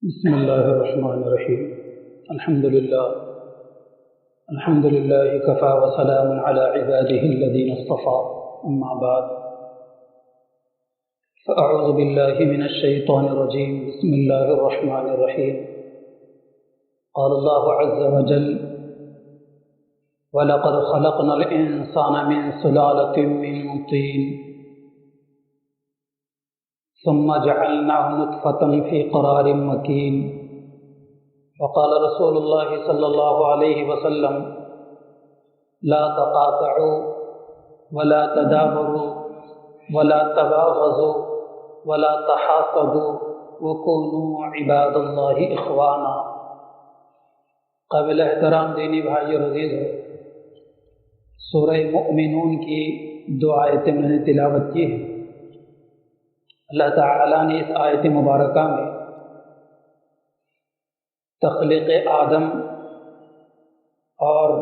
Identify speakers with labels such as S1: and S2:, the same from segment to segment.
S1: بسم الله الرحمن الرحيم. الحمد لله كفى وسلام على عباده الذين اصطفى. أما بعد فأعوذ بالله من الشيطان الرجيم. بسم الله الرحمن الرحيم. قال الله عز وجل: وَلَقَدْ خَلَقْنَا الْإِنسَانَ مِنْ سُلَالَةٍ مِّنْ طِينٍ ثم جعلناه نطفة في قرار مكين. وقال رسول الله صلى الله عليه وسلم: لا تقاطعوا ولا تدابروا ولا تباغضوا ولا تحاسدوا وكونوا عباد الله اخوانا. قابل احترام دینی بھائی اور عزیز ہو، سورہ مؤمنون کی دو آیتیں میں نے تلاوت کی ہیں. اللہ تعالیٰ نے اس آیت مبارکہ میں تخلیق آدم اور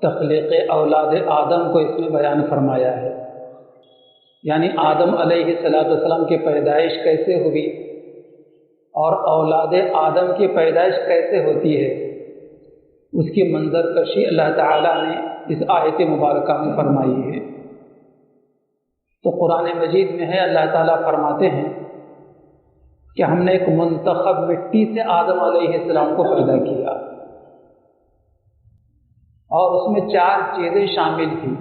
S1: تخلیق اولاد آدم کو اس میں بیان فرمایا ہے. یعنی آدم علیہ السلام کی پیدائش کیسے ہوئی اور اولاد آدم کی پیدائش کیسے ہوتی ہے، اس کی منظر کشی اللہ تعالیٰ نے اس آیت مبارکہ میں فرمائی ہے. تو قرآن مجید میں ہے، اللہ تعالیٰ فرماتے ہیں کہ ہم نے ایک منتخب مٹی سے آدم علیہ السلام کو پیدا کیا اور اس میں 4 چیزیں شامل تھیں.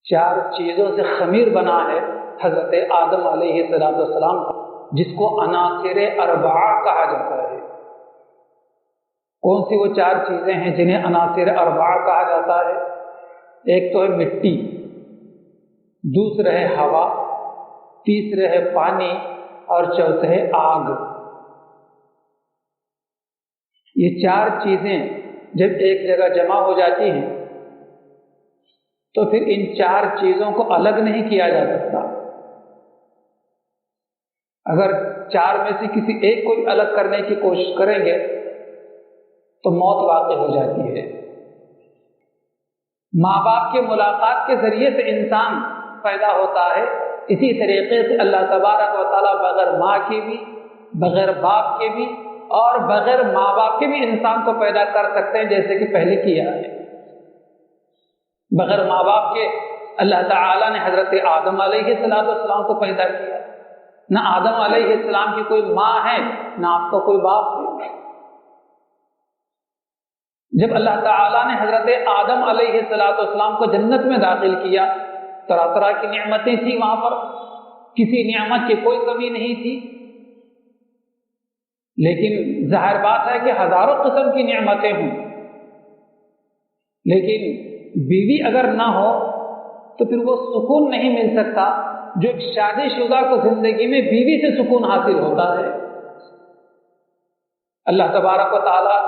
S1: 4 چیزوں سے خمیر بنا ہے حضرت آدم علیہ السلام کا، جس کو عناصر اربعہ کہا جاتا ہے. کون سی وہ 4 چیزیں ہیں جنہیں عناصر اربعہ کہا جاتا ہے؟ ایک تو ہے مٹی، دوسرا ہے ہوا، تیسرا ہے پانی اور چوتھا ہے آگ. یہ 4 چیزیں جب ایک جگہ جمع ہو جاتی ہیں تو پھر ان 4 چیزوں کو الگ نہیں کیا جا سکتا. اگر 4 میں سے کسی ایک کو الگ کرنے کی کوشش کریں گے تو موت واقع ہو جاتی ہے. ماں باپ کے ملاقات کے ذریعے سے انسان پیدا ہوتا ہے، اسی طریقے سے اللہ تبارک و تعالیٰ بغیر ماں کے بھی، بغیر باپ کے بھی اور بغیر ماں باپ کے بھی انسان کو پیدا کر سکتے ہیں، جیسے کہ پہلے کیا ہے. بغیر ماں باپ کے اللہ تعالیٰ نے حضرت آدم علیہ السلام کو پیدا کیا. نہ آدم علیہ السلام کی کوئی ماں ہے نہ آپ کا کوئی باپ ہے. جب اللہ تعالیٰ نے حضرت آدم علیہ السلام کو جنت میں داخل کیا، طرح طرح کی نعمتیں تھیں وہاں پر، کسی نعمت کی کوئی کمی نہیں تھی. لیکن ظاہر بات ہے کہ ہزاروں قسم کی نعمتیں ہوں، لیکن بیوی اگر نہ ہو تو پھر وہ سکون نہیں مل سکتا جو ایک شادی شدہ کو زندگی میں بیوی سے سکون حاصل ہوتا ہے. اللہ تبارک و تعالیٰ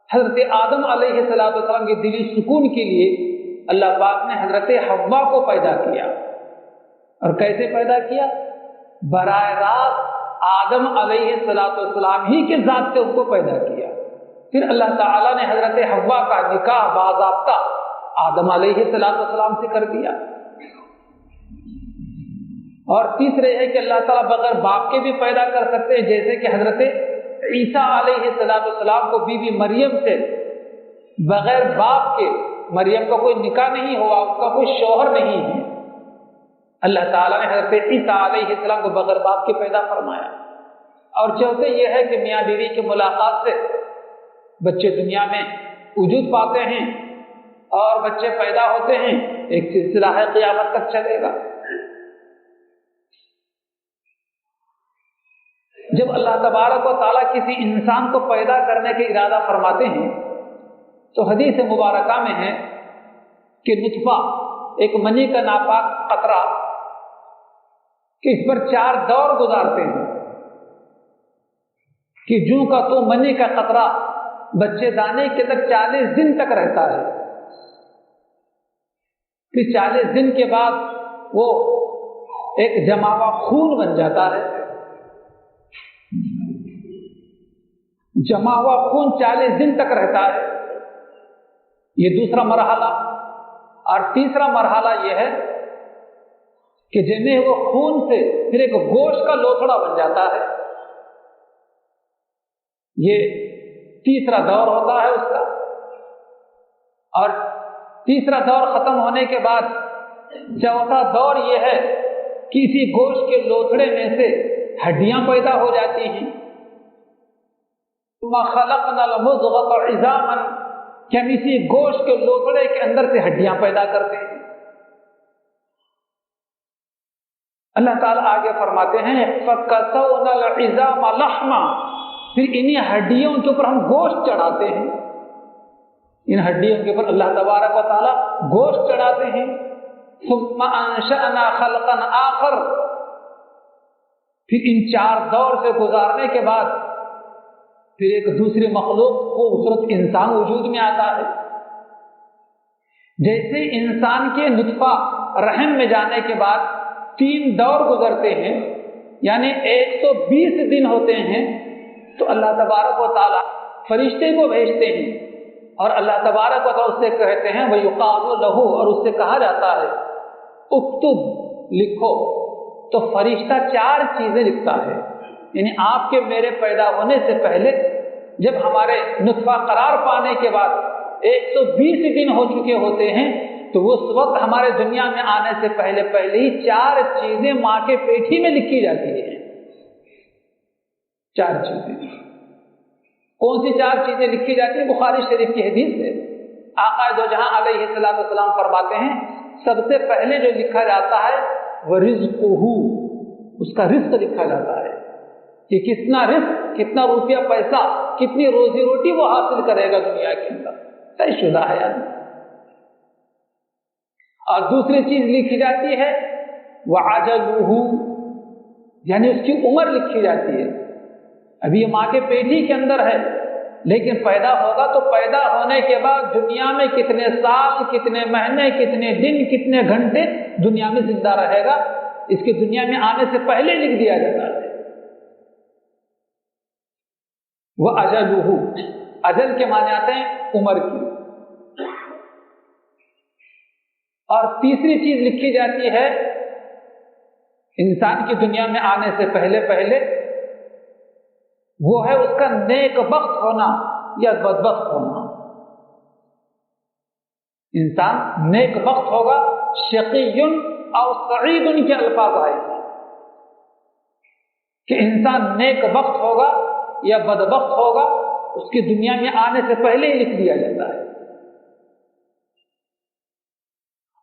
S1: حضرت آدم علیہ السلام کے دلی سکون کے لیے اللہ پاک نے حضرت حوا کو پیدا کیا. اور کیسے پیدا کیا؟ براہ راست آدم علیہ السلام ہی کے ذات سے ان کو پیدا کیا. پھر اللہ تعالیٰ نے حضرت حوا کا نکاح باضابطہ آدم علیہ السلام سے کر دیا. اور تیسرے ہے کہ اللہ تعالیٰ بغیر باپ کے بھی پیدا کر سکتے ہیں، جیسے کہ حضرت عیسیٰ علیہ السلام کو بی بی مریم سے بغیر باپ کے، مریم کا کوئی نکاح نہیں ہوا، ان کا کوئی شوہر نہیں ہے، اللہ تعالیٰ نے حضرت عیسیٰ علیہ السلام کو بغیر باپ کے پیدا فرمایا. اور چوتھے یہ ہے کہ میاں بیوی کی ملاقات سے بچے دنیا میں وجود پاتے ہیں اور بچے پیدا ہوتے ہیں. ایک سلسلہ ہے قیامت تک چلے گا. جب اللہ تبارک و تعالیٰ کسی انسان کو پیدا کرنے کا ارادہ فرماتے ہیں تو حدیث مبارکہ میں ہے کہ نطفہ، ایک منی کا ناپاک قطرہ، کہ اس پر 4 دور گزارتے ہیں کہ جوں کا تو منی کا قطرہ بچے دانے کے تک 40 دن تک رہتا ہے. پھر 40 دن کے بعد وہ ایک جمع ہوا خون بن جاتا ہے. جمع ہوا خون 40 دن تک رہتا ہے. یہ دوسرا مرحلہ. اور تیسرا مرحلہ یہ ہے کہ جنہیں وہ خون سے پھر ایک گوشت کا لوتھڑا بن جاتا ہے. یہ تیسرا دور ہوتا ہے اس کا. اور تیسرا دور ختم ہونے کے بعد چوتھا دور یہ ہے کہ اسی گوشت کے لوتھڑے میں سے ہڈیاں پیدا ہو جاتی ہیں. ثم خلقنا المضغة عظاما کہ ہم اسی گوشت کے لوتھڑے کے اندر سے ہڈیاں پیدا کرتے ہیں. اللہ تعالیٰ آگے فرماتے ہیں فَكَسَوْنَا الْعِظَامَ لَحْمًا پھر انہی ہڈیوں کے اوپر ہم گوشت چڑھاتے ہیں. ان ہڈیوں کے اوپر اللہ تبارک و تعالیٰ گوشت چڑھاتے ہیں. ثُمَّ أَنشَأْنَا خَلْقًا آخر پھر ان 4 دور سے گزارنے کے بعد پھر ایک دوسری مخلوق خوبصورت انسان وجود میں آتا ہے. جیسے انسان کے نطفہ رحم میں جانے کے بعد 3 دور گزرتے ہیں یعنی 120 دن ہوتے ہیں تو اللہ تبارک و تعالیٰ فرشتے کو بھیجتے ہیں اور اللہ تبارک و تعالیٰ اس سے کہتے ہیں وَيُقَالُ لَهُ اور اس سے کہا جاتا ہے اکتب لکھو. تو فرشتہ 4 چیزیں لکھتا ہے. یعنی آپ کے میرے پیدا ہونے سے پہلے جب ہمارے نطفہ قرار پانے کے بعد 120 دن ہو چکے ہوتے ہیں تو اس وقت ہمارے دنیا میں آنے سے پہلے ہی 4 چیزیں ماں کے پیٹ ہی میں لکھی جاتی ہیں. 4 چیزیں. کون سی 4 چیزیں لکھی جاتی ہیں؟ بخاری شریف کی حدیث ہے. آقا دو جہاں علیہ السلام فرماتے ہیں سب سے پہلے جو لکھا جاتا ہے وہ رزقہ، اس کا رزق لکھا جاتا ہے کہ کتنا رزق، کتنا روپیہ پیسہ، کتنی روزی روٹی وہ حاصل کرے گا دنیا کے اندر. طے شدہ ہے آدمی. اور دوسری چیز لکھی جاتی ہے وعجلہ یعنی اس کی عمر لکھی جاتی ہے. ابھی یہ ماں کے پیٹ ہی کے اندر ہے لیکن پیدا ہوگا تو پیدا ہونے کے بعد دنیا میں کتنے سال، کتنے مہینے، کتنے دن، کتنے گھنٹے دنیا میں زندہ رہے گا اس کی دنیا میں آنے سے پہلے لکھ دیا جاتا ہے. وہ اجلہ، اجل کے معنی آتے ہیں عمر کی. اور تیسری چیز لکھی جاتی ہے انسان کی دنیا میں آنے سے پہلے وہ ہے اس کا نیک بخت ہونا یا بدبخت ہونا. انسان نیک بخت ہوگا، شقی او سعید کے الفاظ آئے ہیں کہ انسان نیک بخت ہوگا یا بدبخت ہوگا اس کی دنیا میں آنے سے پہلے ہی لکھ دیا جاتا ہے.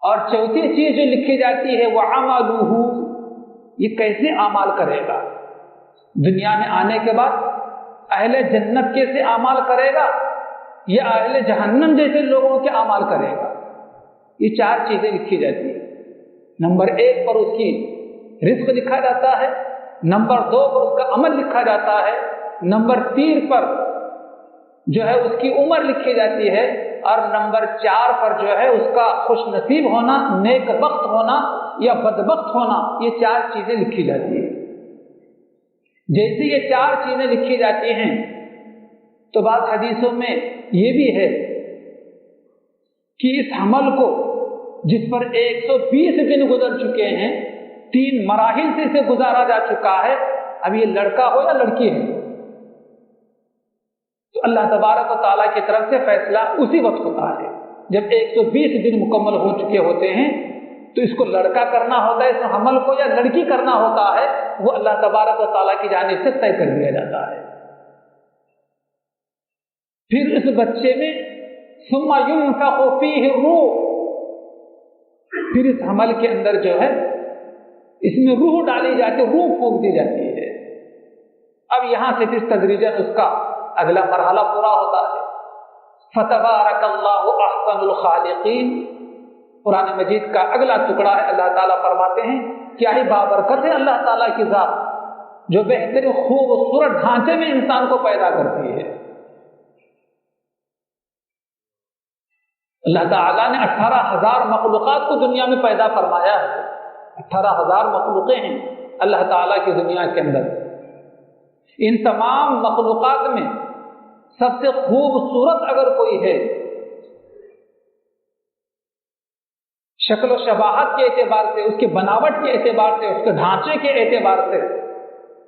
S1: اور چوتھی چیز جو لکھی جاتی ہے وہ عملہ، یہ کیسے اعمال کرے گا دنیا میں آنے کے بعد. اہل جنت کیسے اعمال کرے گا یا اہل جہنم جیسے لوگوں کے اعمال کرے گا. یہ 4 چیزیں لکھی جاتی ہیں. نمبر 1 پر اس کی رزق لکھا جاتا ہے، نمبر 2 پر اس کا عمل لکھا جاتا ہے، نمبر 3 پر جو ہے اس کی عمر لکھی جاتی ہے، اور نمبر 4 پر جو ہے اس کا خوش نصیب ہونا، نیک بخت ہونا یا بدبخت ہونا. یہ 4 چیزیں لکھی جاتی ہیں. جیسے یہ 4 چیزیں لکھی جاتی ہیں تو بعض حدیثوں میں یہ بھی ہے کہ اس حمل کو جس پر 120 دن گزر چکے ہیں 3 مراحل سے اسے گزارا جا چکا ہے، اب یہ لڑکا ہو یا لڑکی ہے تو اللہ تبارک و تعالیٰ کی طرف سے فیصلہ اسی وقت ہوتا ہے جب 120 دن مکمل ہو چکے ہوتے ہیں. تو اس کو لڑکا کرنا ہوتا ہے اس حمل کو یا لڑکی کرنا ہوتا ہے، وہ اللہ تبارک و تعالیٰ کی جانب سے طے کر دیا جاتا ہے. پھر اس بچے میں ثم ينفخ فيه الروح، پھر اس حمل کے اندر جو ہے اس میں روح ڈالی جاتی ہے، روح پھونک دی جاتی ہے. اب یہاں سے پھر تدریجاً اس کا اگلا مرحلہ پورا ہوتا ہے. فتبارک اللہ احسن الخالقین، قرآن مجید کا اگلا ٹکڑا ہے. اللہ تعالیٰ فرماتے ہیں کیا ہی بابرکت ہے اللہ تعالیٰ کی ذات جو بہترین خوبصورت ڈھانچے میں انسان کو پیدا کرتی ہے. اللہ تعالیٰ نے 18,000 مخلوقات کو دنیا میں پیدا فرمایا ہے. 18,000 مخلوقیں ہیں اللہ تعالیٰ کی دنیا کے اندر. ان تمام مخلوقات میں سب سے خوبصورت اگر کوئی ہے شکل و شباہت کے اعتبار سے، اس کی بناوٹ کے اعتبار سے، اس کے ڈھانچے کے اعتبار سے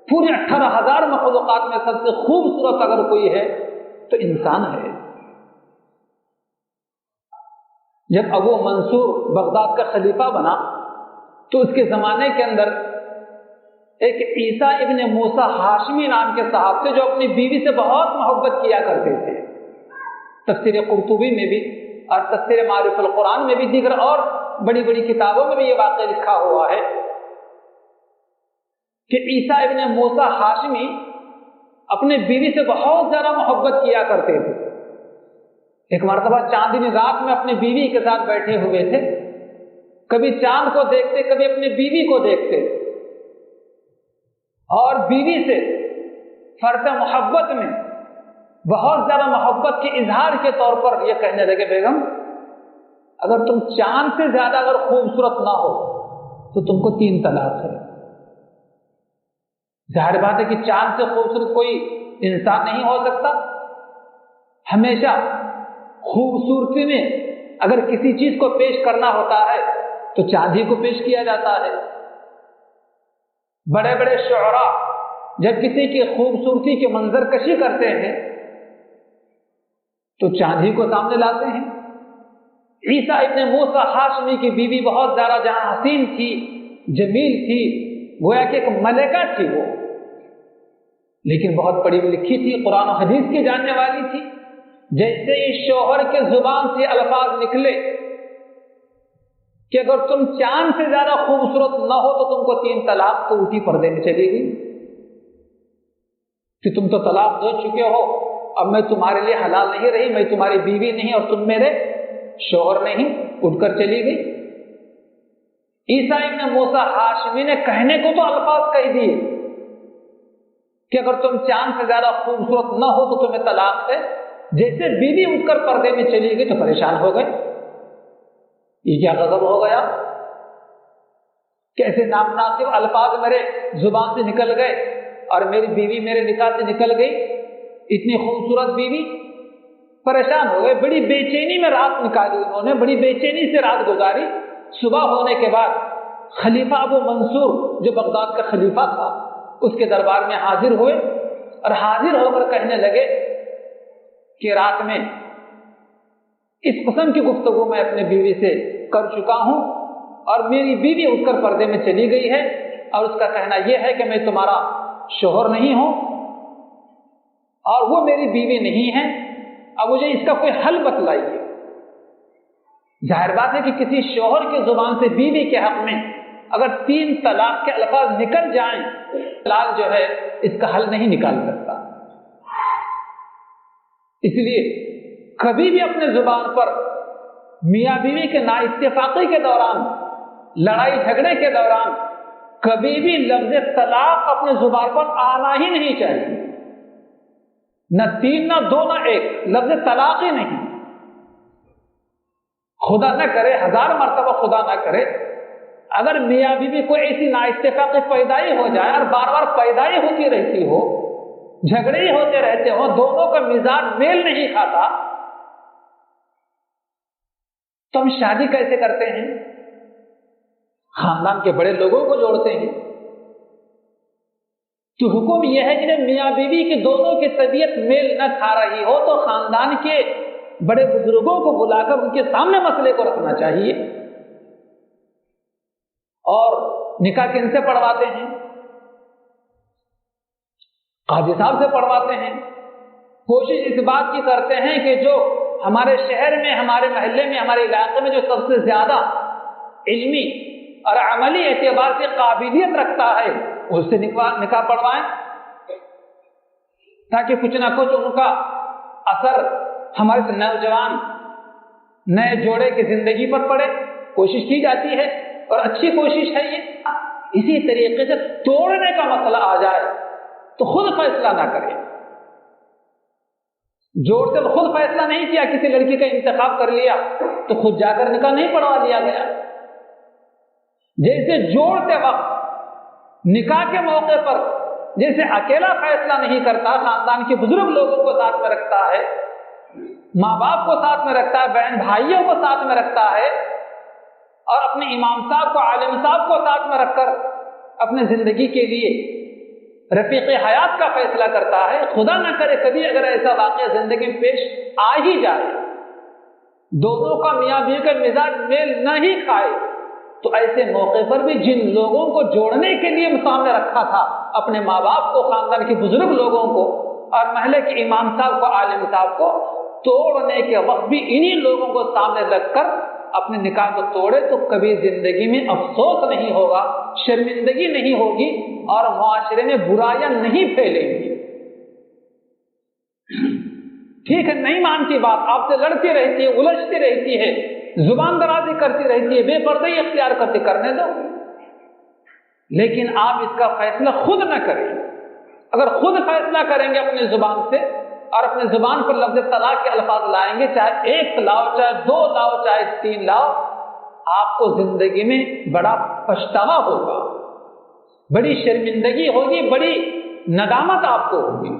S1: پورے 18,000 مخلوقات میں سب سے خوبصورت اگر کوئی ہے تو انسان ہے۔ جب ابو منصور بغداد کا خلیفہ بنا تو اس کے زمانے کے اندر ایک عیسیٰ ابن موسیٰ ہاشمی نام کے صاحب تھے جو اپنی بیوی سے بہت محبت کیا کرتے تھے۔ تفسیر قرطبی میں بھی اور تفسیر معارف القرآن میں بھی، دیگر اور بڑی بڑی کتابوں میں بھی یہ واقعہ لکھا ہوا ہے کہ عیسیٰ ابن موسیٰ ہاشمی اپنے بیوی سے بہت زیادہ محبت کیا کرتے تھے۔ ایک مرتبہ چاندنی رات میں اپنی بیوی کے ساتھ بیٹھے ہوئے تھے، کبھی چاند کو دیکھتے، کبھی اپنی بیوی کو دیکھتے، اور بیوی سے فرط محبت میں بہت زیادہ محبت کے اظہار کے طور پر یہ کہنے لگے، بیگم اگر تم چاند سے زیادہ اگر خوبصورت نہ ہو تو تم کو 3 طلاق ہے۔ ظاہر بات ہے کہ چاند سے خوبصورت کوئی انسان نہیں ہو سکتا۔ ہمیشہ خوبصورتی میں اگر کسی چیز کو پیش کرنا ہوتا ہے تو چاند ہی کو پیش کیا جاتا ہے۔ بڑے بڑے شعراء جب کسی کی خوبصورتی کے منظر کشی کرتے ہیں تو چاند ہی کو سامنے لاتے ہیں۔ عیسیٰ ابن موسیٰ ہاشمی کی بیوی بہت زیادہ جہاں حسین تھی، جمیل تھی، گویا کہ ایک ملکہ تھی وہ، لیکن بہت پڑھی لکھی تھی، قرآن و حدیث کی جاننے والی تھی۔ جیسے ہی شوہر کے زبان سے الفاظ نکلے کہ اگر تم چاند سے زیادہ خوبصورت نہ ہو تو تم کو 3 طلاق، تو اٹھی پردے میں چلی گئی کہ تم تو طلاق دے چکے ہو، اب میں تمہارے لیے حلال نہیں رہی، میں تمہاری بیوی نہیں اور تم میرے شوہر نہیں، اٹھ کر چلی گئی۔ عیسیٰ ابن موسیٰ ہاشمی نے کہنے کو تو الفاظ کہہ دیے کہ اگر تم چاند سے زیادہ خوبصورت نہ ہو تو تمہیں طلاق ہے، جیسے بیوی اٹھ کر پردے میں چلی گئی تو پریشان ہو گئے، یہ کیا غضب ہو گیا، کیسے نامناسب الفاظ میرے زبان سے نکل گئے اور میری بیوی میرے نکاح سے نکل گئی، اتنی خوبصورت بیوی۔ پریشان ہو گئے، بڑی بے چینی میں رات نکالی انہوں نے، بڑی بے چینی سے رات گزاری۔ صبح ہونے کے بعد خلیفہ ابو منصور جو بغداد کا خلیفہ تھا اس کے دربار میں حاضر ہوئے اور حاضر ہو کر کہنے لگے کہ رات میں اس قسم کی گفتگو میں اپنے بیوی سے کر چکا ہوں اور میری بیوی اٹھ کر پردے میں چلی گئی ہے اور اس کا کہنا یہ ہے کہ میں تمہارا شوہر نہیں ہوں اور وہ میری بیوی نہیں ہے، اب مجھے اس کا کوئی حل بتلائیے۔ ظاہر بات ہے کہ کسی شوہر کی زبان سے بیوی کے حق میں اگر 3 طلاق کے الفاظ نکل جائیں، طلاق جو ہے اس کا حل نہیں نکال سکتا۔ اس لیے کبھی بھی اپنے زبان پر میاں بیوی کے نا اتفاقی کے دوران، لڑائی جھگڑے کے دوران کبھی بھی لفظ طلاق اپنے زبان پر آنا ہی نہیں چاہیے، نہ 3 نہ 2 نہ 1، لفظ طلاق ہی نہیں۔ خدا نہ کرے، 1000 مرتبہ خدا نہ کرے، اگر میاں بیوی کو ایسی نا اتفاقی پیدائی ہو جائے اور بار بار پیدائی ہوتی رہتی ہو، جھگڑے ہی ہوتے رہتے ہو، دونوں کا مزاج میل نہیں کھاتا، تو ہم شادی کیسے کرتے ہیں؟ خاندان کے بڑے لوگوں کو جوڑتے ہیں۔ تو حکم یہ ہے کہ جب میاں بیوی کی دونوں کی طبیعت میل نہ کھا رہی ہو تو خاندان کے بڑے بزرگوں کو بلا کر ان کے سامنے مسئلے کو رکھنا چاہیے۔ اور نکاح کن سے پڑھواتے ہیں؟ قاضی صاحب سے پڑھواتے ہیں۔ کوشش اس بات کی کرتے ہیں کہ جو ہمارے شہر میں، ہمارے محلے میں، ہمارے علاقے میں جو سب سے زیادہ علمی اور عملی اعتبار سے قابلیت رکھتا ہے اس سے نکاح پڑھوائیں، تاکہ کچھ نہ کچھ ان کا اثر ہمارے نوجوان نئے جوڑے کی زندگی پر پڑے۔ کوشش کی جاتی ہے اور اچھی کوشش ہے یہ۔ اسی طریقے سے توڑنے کا مسئلہ آ جائے تو خود فیصلہ نہ کرے۔ جوڑ سے خود فیصلہ نہیں کیا، کسی لڑکی کا انتخاب کر لیا تو خود جا کر نکاح نہیں پڑھوا لیا گیا۔ جیسے جوڑتے وقت نکاح کے موقع پر جیسے اکیلا فیصلہ نہیں کرتا، خاندان کے بزرگ لوگوں کو ساتھ میں رکھتا ہے، ماں باپ کو ساتھ میں رکھتا ہے، بہن بھائیوں کو ساتھ میں رکھتا ہے، اور اپنے امام صاحب کو، عالم صاحب کو ساتھ میں رکھ کر اپنے زندگی کے لیے رفیق حیات کا فیصلہ کرتا ہے، خدا نہ کرے کبھی اگر ایسا واقعہ زندگی میں پیش آ ہی جائے، دونوں کا میاں بیوی کا مزاج میل نہ ہی کھائے، تو ایسے موقع پر بھی جن لوگوں کو جوڑنے کے لیے سامنے رکھا تھا، اپنے ماں باپ کو، خاندان کے بزرگ لوگوں کو اور محلے کے امام صاحب کو، عالم صاحب کو، توڑنے کے وقت بھی انہی لوگوں کو سامنے رکھ کر اپنے نکاح کو توڑے تو کبھی زندگی میں افسوس نہیں ہوگا، شرمندگی نہیں ہوگی اور معاشرے میں برائیاں نہیں پھیلیں گی۔ ٹھیک ہے، نہیں مانتی بات، آپ سے لڑتی رہتی ہے، الجھتی رہتی ہے، زبان درازی کرتی رہتی ہے، بے پردگی اختیار کرتی، کرنے دو، لیکن آپ اس کا فیصلہ خود نہ کریں۔ اگر خود فیصلہ کریں گے اپنی زبان سے اور اپنے زبان پر لفظ طلاق کے الفاظ لائیں گے، چاہے 1 لاؤ، چاہے 2 لاؤ، چاہے 3 لاؤ، آپ کو زندگی میں بڑا پچھتاوا ہوگا، بڑی شرمندگی ہوگی، بڑی ندامت آپ کو ہوگی۔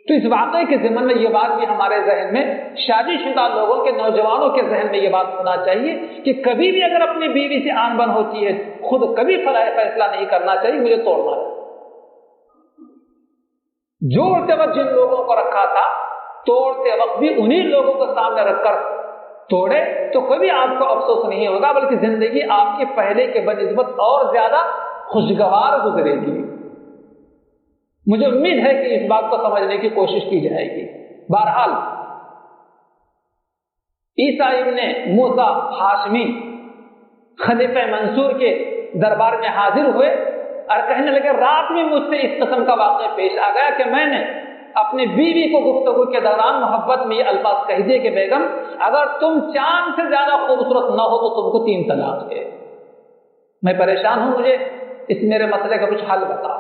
S1: تو اس واقعے کے ضمن میں یہ بات بھی ہمارے ذہن میں، شادی شدہ لوگوں کے، نوجوانوں کے ذہن میں یہ بات ہونا چاہیے کہ کبھی بھی اگر اپنی بیوی سے آن بن ہوتی ہے، خود کبھی فیصلہ نہیں کرنا چاہیے مجھے توڑنا ہے۔ جوڑتے وقت جن لوگوں کو رکھا تھا، توڑتے وقت بھی انہی لوگوں کو سامنے رکھ کر توڑے تو کبھی آپ کو افسوس نہیں ہوگا، بلکہ زندگی آپ کے پہلے کے بنسبت اور زیادہ خوشگوار گزرے گی۔ مجھے امید ہے کہ اس بات کو سمجھنے کی کوشش کی جائے گی۔ بہرحال عیسیٰ ابن موسیٰ ہاشمی خلیفہ منصور کے دربار میں حاضر ہوئے اور کہنے لگے، رات میں مجھ سے اس قسم کا واقعہ پیش آ گیا کہ میں نے اپنی بیوی کو گفتگو کے دوران محبت میں یہ الفاظ کہہ دیے کہ بیگم اگر تم چاند سے زیادہ خوبصورت نہ ہو تو تم کو 3 طلاق ہے۔ میں پریشان ہوں، مجھے اس میرے مسئلے کا کچھ حل بتاؤ۔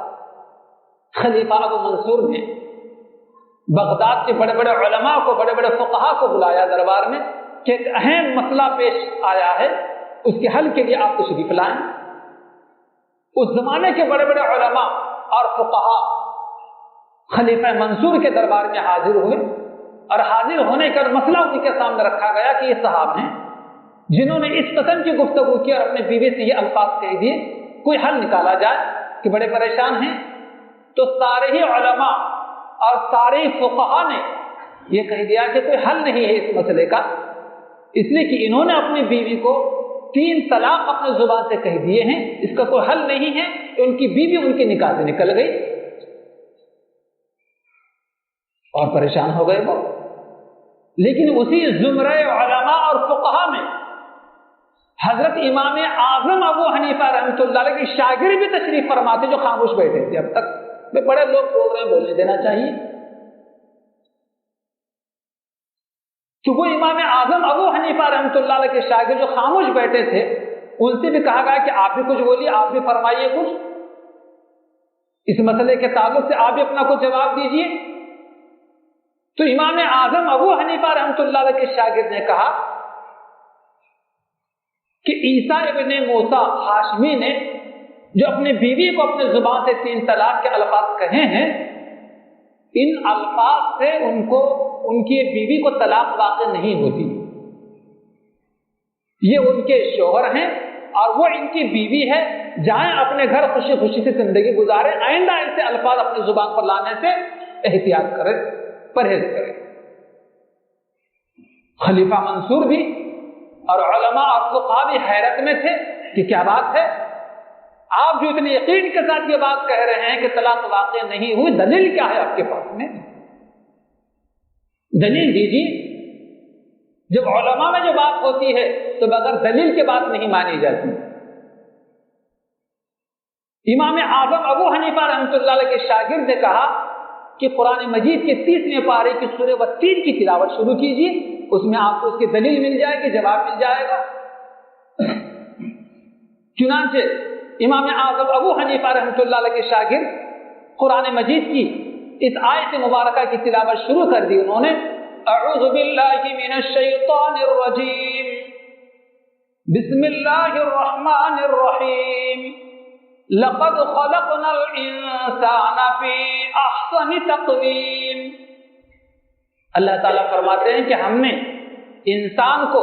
S1: خلیفہ ابو منصور نے بغداد کے بڑے بڑے علماء کو، بڑے بڑے فقہا کو بلایا دربار میں کہ ایک اہم مسئلہ پیش آیا ہے، اس کے حل کے لیے آپ تشریف لائیں۔ اس زمانے کے بڑے بڑے علماء اور فقہا خلیفہ منصور کے دربار میں حاضر ہوئے اور حاضر ہونے کا مسئلہ ان کے سامنے رکھا گیا کہ یہ صحابہ ہیں جنہوں نے اس قسم کی گفتگو کی اور اپنے بیوی سے یہ الفاظ کہہ دیے، کوئی حل نکالا جائے کہ بڑے پریشان ہیں۔ تو سارے ہی علماء اور سارے ہی فقہا نے یہ کہہ دیا کہ کوئی حل نہیں ہے اس مسئلے کا، اس لیے کہ انہوں نے اپنی بیوی کو 3 طلاق اپنے زبان سے کہہ دیے ہیں، اس کا کوئی حل نہیں ہے کہ ان کی بیوی ان کے نکاح سے نکل گئی اور پریشان ہو گئے وہ۔ لیکن اسی زمرے علماء اور فقہا میں حضرت امام اعظم ابو حنیفہ رحمۃ اللہ علیہ کے شاگرد بھی تشریف فرما تھے جو خاموش بیٹھے تھے۔ اب تک میں بڑے لوگ بول رہے ہیں، بولنے دینا چاہیے۔ تو وہ امام اعظم ابو حنیفہ رحمۃ اللہ علیہ کے شاگرد جو خاموش بیٹھے تھے، ان سے بھی کہا گیا کہ آپ بھی کچھ بولیے، آپ بھی فرمائیے کچھ اس مسئلے کے تعلق سے، آپ بھی اپنا کچھ جواب دیجیے۔ تو امام اعظم ابو حنیفہ رحمۃ اللہ علیہ کے شاگرد نے کہا کہ عیسیٰ ابن موسیٰ ہاشمی نے جو اپنی بیوی کو اپنے زبان سے 3 طلاق کے الفاظ کہے ہیں، ان الفاظ سے ان کی بیوی کو طلاق واقع نہیں ہوتی، یہ ان کے شوہر ہیں اور وہ ان کی بیوی ہے، جائیں اپنے گھر خوشی خوشی سے زندگی گزارے، آئندہ ایسے الفاظ اپنے زبان پر لانے سے احتیاط کریں، پرہیز کریں۔ خلیفہ منصور بھی اور علماء اور فقہا بھی حیرت میں تھے کہ کیا بات ہے، آپ جو اتنے یقین کے ساتھ یہ بات کہہ رہے ہیں کہ طلاق واقع نہیں ہوئی، دلیل کیا ہے آپ کے پاس میں؟ دلیل دیجیے۔ جب علماء میں جو بات ہوتی ہے تو بغیر دلیل کے بات نہیں مانی جاتی۔ امام اعظم ابو حنیفہ رحمۃ اللہ علیہ کے شاگرد نے کہا کہ قرآن مجید کے 30ویں پارے کی سورہ والتین کی تلاوت شروع کیجیے، اس میں آپ کو اس کی دلیل مل جائے گی، جواب مل جائے گا۔ چنانچہ امام اعظم ابو حنیفہ رحمۃ اللہ علیہ کے شاگرد قرآن مجید کی اس آیت مبارکہ کی تلاوت شروع کر دی۔ انہوں نے اعوذ باللہ من الشیطان الرجیم بسم اللہ الرحمن الرحیم لقد خلقنا الانسان فی احسن تقویم۔ اللہ تعالیٰ فرماتے ہیں کہ ہم نے انسان کو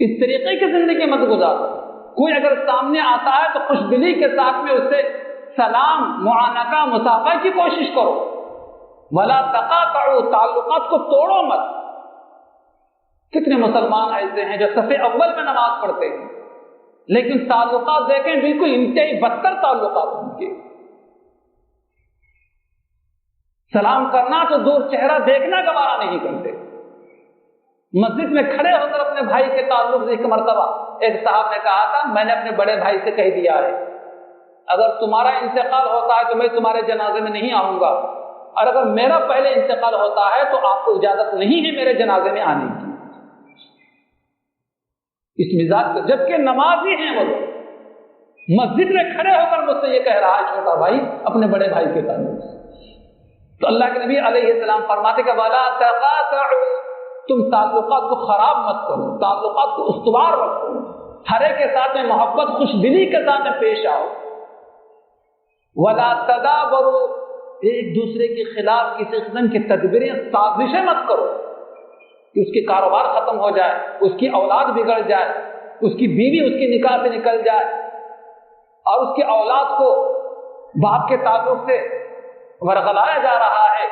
S1: اس طریقے کی زندگی مت گزارو. کوئی اگر سامنے آتا ہے تو خوش دلی کے ساتھ میں اس سے سلام، معانقہ، مصافحہ کی کوشش کرو. ولا تقاطعوا، تعلقات کو توڑو مت. کتنے مسلمان ایسے ہیں جو صف اول میں نماز پڑھتے ہیں لیکن تعلقات دیکھیں بالکل انتہائی بدتر تعلقات ان کے. سلام کرنا تو دور، چہرہ دیکھنا گوارا نہیں کرتے. مسجد میں کھڑے ہو کر اپنے بھائی کے تعلق سے ایک مرتبہ ایک صاحب نے کہا تھا، میں نے اپنے بڑے بھائی سے کہہ دیا ہے اگر تمہارا انتقال ہوتا ہے تو میں تمہارے جنازے میں نہیں آؤں گا، اور اگر میرا پہلے انتقال ہوتا ہے تو آپ کو اجازت نہیں ہے میرے جنازے میں آنے کی. اس مزاج کو، جبکہ نمازی ہیں وہ مسجد میں کھڑے ہو کر مجھ سے یہ کہہ رہا ہے چھوٹا بھائی اپنے بڑے بھائی کے تعلق سے. تو اللہ کے نبی علیہ السلام فرماتے کہ ولا تقاطعوا، تم تعلقات کو خراب مت کرو، تعلقات کو استوار رکھو، ہر ایک کے ساتھ میں محبت، خوش دلی کے ساتھ میں پیش آؤ. ولا تدابروا، ایک دوسرے کے خلاف کسی قسم کی تدبیریں، سازشیں مت کرو کہ اس کے کاروبار ختم ہو جائے، اس کی اولاد بگڑ جائے، اس کی بیوی اس کی نکاح سے نکل جائے، اور اس کی اولاد کو باپ کے تعلق سے ورغلایا جا رہا ہے،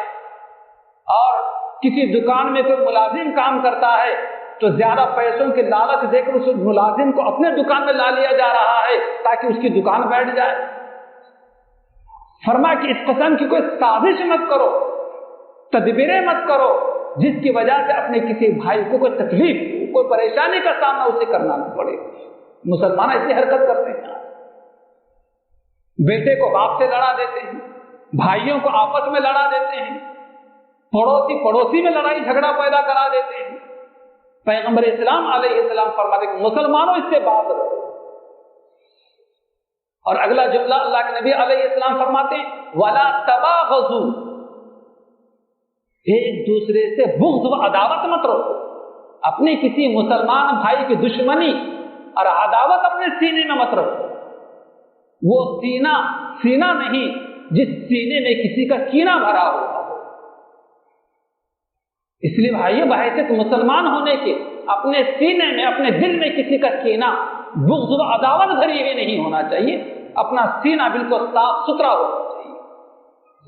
S1: اور کسی دکان میں کوئی ملازم کام کرتا ہے تو زیادہ پیسوں کے لالچ دے کر اس ملازم کو اپنے دکان میں لا لیا جا رہا ہے تاکہ اس کی دکان بیٹھ جائے. فرمایا کہ اس قسم کی کوئی سازش مت کرو، تدبیریں مت کرو جس کی وجہ سے اپنے کسی بھائی کو کوئی تکلیف، کوئی پریشانی کا سامنا اسے کرنا نہ پڑے. مسلمان ایسی حرکت کرتے ہیں، بیٹے کو باپ سے لڑا دیتے ہیں، بھائیوں کو آپس میں لڑا دیتے ہیں، پڑوسی میں لڑائی جھگڑا پیدا کرا دیتے ہیں. پیغمبر اسلام علیہ السلام فرماتے ہیں مسلمانوں اس سے باز رہو. اور اگلا جملہ اللہ کے نبی علیہ السلام فرماتے ہیں ولا تباغضوا، ایک دوسرے سے بغض و عداوت مت رکھو. اپنے کسی مسلمان بھائی کی دشمنی اور عداوت اپنے سینے میں مت رکھو. وہ سینہ نہیں جس سینے میں کسی کا کینہ بھرا ہوا ہو. اس لیے بھائی بحیثیت مسلمان ہونے کے اپنے سینے میں، اپنے دل میں کسی کا کینہ، بغض و عداوت بھری ہوئی نہیں ہونا چاہیے. اپنا سینہ بالکل صاف ستھرا ہونا چاہیے.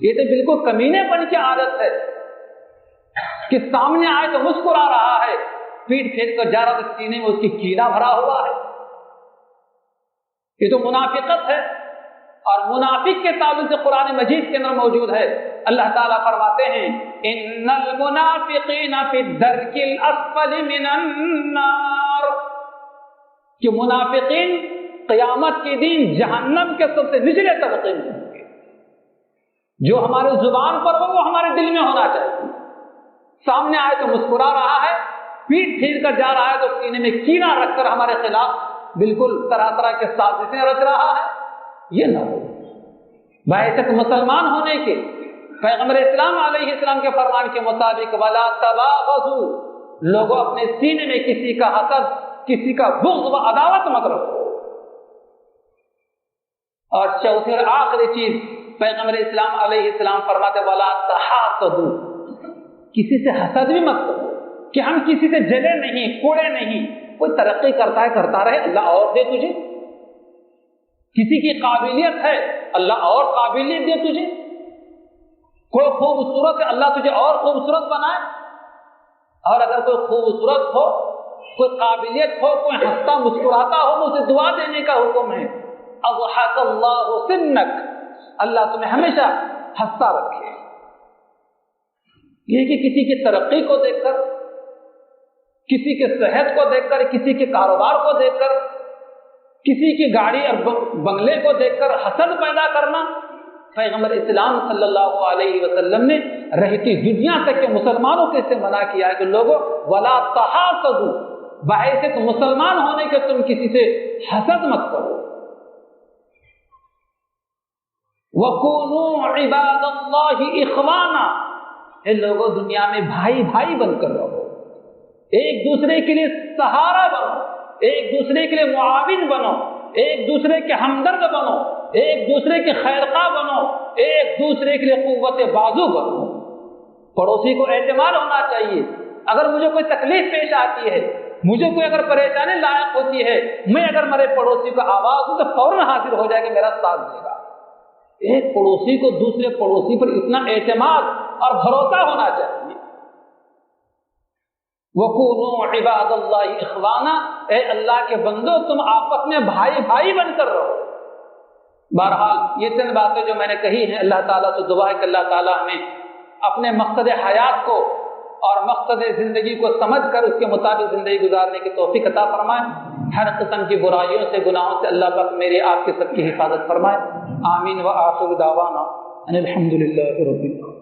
S1: یہ تو بالکل کمینے پن کی عادت ہے کہ سامنے آئے تو مسکرا رہا ہے، پیٹ پھیر کر جا رہا تو سینے میں اس کی کینہ بھرا ہوا ہے. یہ تو منافقت ہے، اور منافق کے تعلق سے قرآن مجید کے اندر موجود ہے. اللہ تعالیٰ فرماتے ہیں ان المنافقین فی الدرک الاسفل من النار، کہ منافقین قیامت کے دن جہنم کے سب سے نچلے طبقے میں ہوں گے. جو ہمارے زبان پر ہو وہ ہمارے دل میں ہونا چاہیے. سامنے آئے تو مسکرا رہا ہے، پیٹ پھیر کر جا رہا ہے تو سینے میں کینہ رکھ کر ہمارے خلاف بالکل طرح طرح کے سازشیں رچ رہا ہے. یہ نہ ہو. بحیثیت مسلمان ہونے کے پیغمبر اسلام علیہ السلام کے فرمان کے مطابق ولا تباغضوا، لوگوں اپنے سینے میں کسی کا حسد، کسی کا بغض و عداوت مت رکھو. اور چوتھی اور آخری چیز پیغمبر اسلام علیہ السلام فرماتے ولا تحاسدوا، کسی سے حسد بھی مت کرو کہ ہم کسی سے جلے نہیں، کوڑے نہیں. کوئی ترقی کرتا ہے کرتا رہے، اللہ اور دے تجھے. کسی کی قابلیت ہے، اللہ اور قابلیت دے تجھے. کوئی خوبصورت ہے، اللہ تجھے اور خوبصورت بنائے. اور اگر کوئی خوبصورت ہو، کوئی قابلیت ہو، کوئی ہنستا مسکراتا ہو، اسے دعا دینے کا حکم ہے اضحک اللہ سنک، اللہ تمہیں ہمیشہ ہنستا رکھے. یہ کہ کسی کی ترقی کو دیکھ کر، کسی کے صحت کو دیکھ کر، کسی کے کاروبار کو دیکھ کر، کسی کی گاڑی اور بنگلے کو دیکھ کر حسد پیدا کرنا، پیغمبر اسلام صلی اللہ علیہ وسلم نے رہتی دنیا تک کے مسلمانوں کے سے منع کیا ہے کہ لوگوں ولا تحاسدوا، بحیثیت مسلمان ہونے کے تم کسی سے حسد مت کرو. وَكُونُوا عِبَادَ اللَّهِ إِخْوَانًا، اے لوگوں دنیا میں بھائی بھائی بن کر رہو، ایک دوسرے کے لیے سہارا بنو، ایک دوسرے کے لیے معاون بنو، ایک دوسرے کے ہمدرد بنو، ایک دوسرے کے خیرخواہ بنو، ایک دوسرے کے لیے قوت بازو بنو. پڑوسی کو اعتماد ہونا چاہیے. اگر مجھے کوئی تکلیف پیش آتی ہے، مجھے کوئی اگر پریشانی لاحق ہوتی ہے، میں اگر میرے پڑوسی کو آواز دوں تو فوراً حاضر ہو جائے گا، میرا ساتھ دے گا۔ ایک پڑوسی کو دوسرے پڑوسی پر اتنا اعتماد اور بھروسہ ہونا چاہیے۔ وَكُونُوا عِبَادَ اللَّهِ إِخْوَانًا، اے اللہ کے بندو تم آپس میں بھائی بھائی بن کر رہو۔ بہرحال یہ چند باتیں جو میں نے کہی ہیں، اللہ تعالیٰ سے دعا ہے کہ اللہ تعالیٰ ہمیں اپنے مقصد حیات کو اور مقصد زندگی کو سمجھ کر اس کے مطابق زندگی گزارنے کی توفیق عطا فرمائے۔ ہر قسم کی برائیوں سے، گناہوں سے اللہ پاک میرے آپ کے سب کی حفاظت فرمائے۔ آمین۔ وآخر دعوانا ان الحمد للہ رب العالمین۔